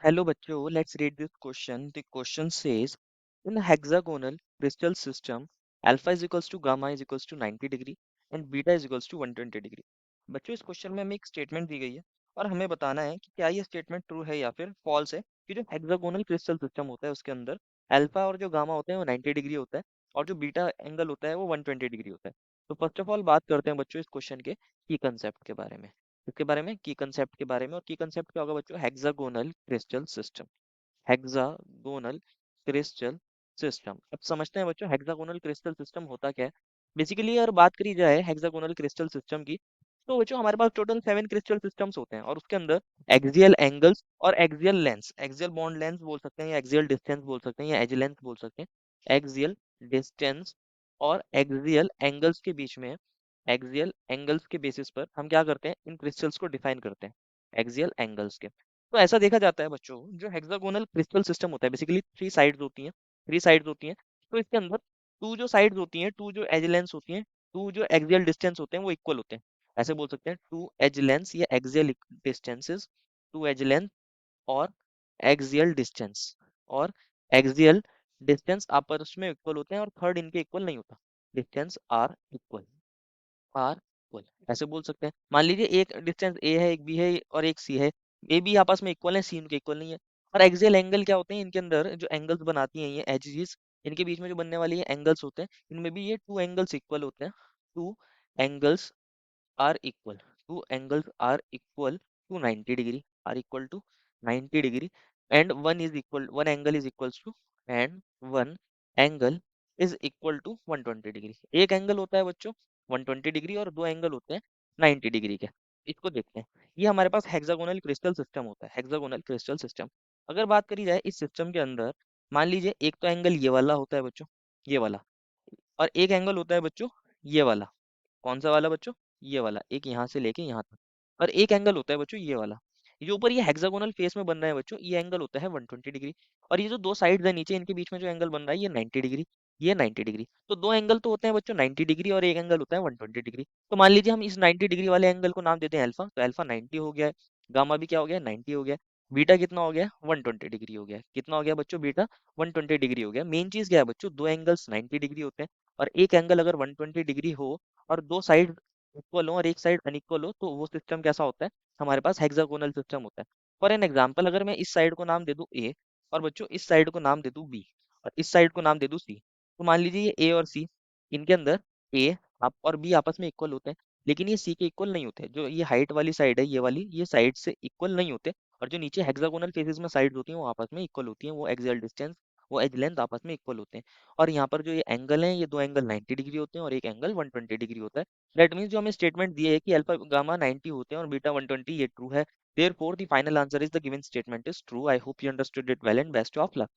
Hello बच्चों, let's read this question. The question says, in a hexagonal crystal system, alpha is equals to gamma is equals to 90 degree and beta is equals to 120 degree. बच्चों इस question में हमें एक statement दी गई है और हमें बताना है कि क्या ये स्टेटमेंट ट्रू है या फिर फॉल्स है कि जो हेक्सागोनल क्रिस्टल सिस्टम होता है उसके अंदर अल्फा और जो गामा होते हैं वो 90 डिग्री होता है और जो बीटा एंगल होता है वो 120 डिग्री होता है। तो फर्स्ट ऑफ ऑल बात करते हैं बच्चों इस क्वेश्चन के की कंसेप्ट के बारे में। इसके बारे में की कंसेप्ट के बारे में, और की कंसेप्ट क्या होगा बच्चों? Hexagonal crystal system. Hexagonal crystal system, अब समझते हैं बच्चों हेक्सागोनल क्रिस्टल सिस्टम होता क्या है। बेसिकली अगर बात करी जाए हेक्सागोनल क्रिस्टल सिस्टम की, तो बच्चों हमारे पास टोटल 7 क्रिस्टल सिस्टम्स होते हैं और उसके अंदर एक्सियल एंगल्स और axial lens, axial bond lens बोल सकते हैं या एक्सियल डिस्टेंस बोल सकते हैं या एज लेंथ बोल सकते हैं। एक्सियल डिस्टेंस और एक्सियल एंगल्स के बीच में, एक्सियल एंगल्स के बेसिस पर हम क्या करते हैं, इन क्रिस्टल्स को डिफाइन करते हैं एक्सियल एंगल्स के। तो ऐसा देखा जाता है बच्चों, जो हेक्सागोनल क्रिस्टल सिस्टम होता है बेसिकली थ्री साइड्स होती हैं, थ्री साइड्स होती हैं। तो इसके अंदर टू जो साइड्स होती हैं, टू जो एज लेंस होती हैं, टू जो एक्सियल डिस्टेंस होते हैं वो इक्वल होते हैं। ऐसे बोल सकते हैं टू एज लेंस या axial distances, two edge length और एक्सियल डिस्टेंस, और एक्सियल डिस्टेंस आपस में इक्वल होते हैं और थर्ड इनके इक्वल नहीं होता। डिस्टेंस आर इक्वल, ऐसे बोल सकते हैं। मान लीजिए एक डिस्टेंस ए है, एक बी है और एक सी है। ए बी आपस में इक्वल है, सी इनके इक्वल नहीं है। और एक्सियल एंगल क्या होते हैं, इनके अंदर जो एंगल्स बनाती हैं ये एजेस, इनके बीच में जो बनने वाली एंगल्स होते हैं, इनमें भी ये टू एंगल्स इक्वल होते हैं। Two angles are equal, two angles are equal to 90 degree, are equal to 90 degree. And one is equal, one angle is equals to, and one angle is equal to 120 degree. एक angle होता है बच्चों 120 degree और दो angle होते हैं 90 degree के। इसको देखते हैं, ये हमारे पास हेक्सागोनल क्रिस्टल सिस्टम होता है, हेक्सागोनल क्रिस्टल सिस्टम। अगर बात करी जाए इस सिस्टम के अंदर, मान लीजिए एक तो एंगल ये वाला होता है बच्चों, ये वाला, और एक एंगल होता है बच्चों ये वाला। कौन सा वाला बच्चों? ये वाला, एक यहाँ से लेके यहाँ तक। और एक एंगल होता है बच्चों ये वाला, ये ऊपर ये हेक्सागोनल फेस में बन रहा है बच्चों, ये एंगल होता है 120 डिग्री। और ये जो दो साइड्स है नीचे, इनके बीच में जो एंगल बन रहा है ये 90 डिग्री, ये 90 डिग्री। तो दो एंगल तो होते हैं बच्चों 90 डिग्री और एक एंगल होता है 120 डिग्री। तो मान लीजिए हम इस 90 डिग्री वाले एंगल को नाम देते हैं अल्फा, तो अल्फा 90 हो गया है। गामा भी क्या हो गया? 90 हो गया। बीटा कितना हो गया? 120 डिग्री हो गया। कितना हो गया बच्चों? बीटा 120 डिग्री हो गया। मेन चीज क्या है बच्चों? दो एंगल्स 90 डिग्री होते हैं और एक एंगल अगर 120 डिग्री हो और दो साइड इक्वल हो और एक साइड अनइक्वल हो, तो वो सिस्टम कैसा होता है? हमारे पास हेक्सागोनल सिस्टम होता है। फॉर एन एग्जाम्पल, अगर मैं इस साइड को नाम दे दूं ए और बच्चों इस साइड को नाम दे दूं बी और इस साइड को नाम दे दूं सी, तो मान लीजिए ये ए और सी, इनके अंदर ए आप और बी आपस में इक्वल होते हैं, लेकिन ये सी के इक्वल नहीं होते। जो ये हाइट वाली साइड है ये वाली, ये साइड से इक्वल नहीं होते। और जो नीचे हेक्सागोनल फेसेस में साइड होती हैं वो आपस में इक्वल होती हैं, वो एक्सियल डिस्टेंस, वो एज लेंथ आपस में इक्वल होते हैं। और यहाँ पर जो ये एंगल हैं, ये दो एंगल 90 डिग्री होते हैं और एक एंगल 120 डिग्री होता है। दैट मीन्स जो हमें स्टेटमेंट दिए है कि अल्फा गामा 90 होते हैं और बीटा 120, ये ट्रू है। Therefore, the final answer is the given statement is true. I hope you understood it well and best of luck.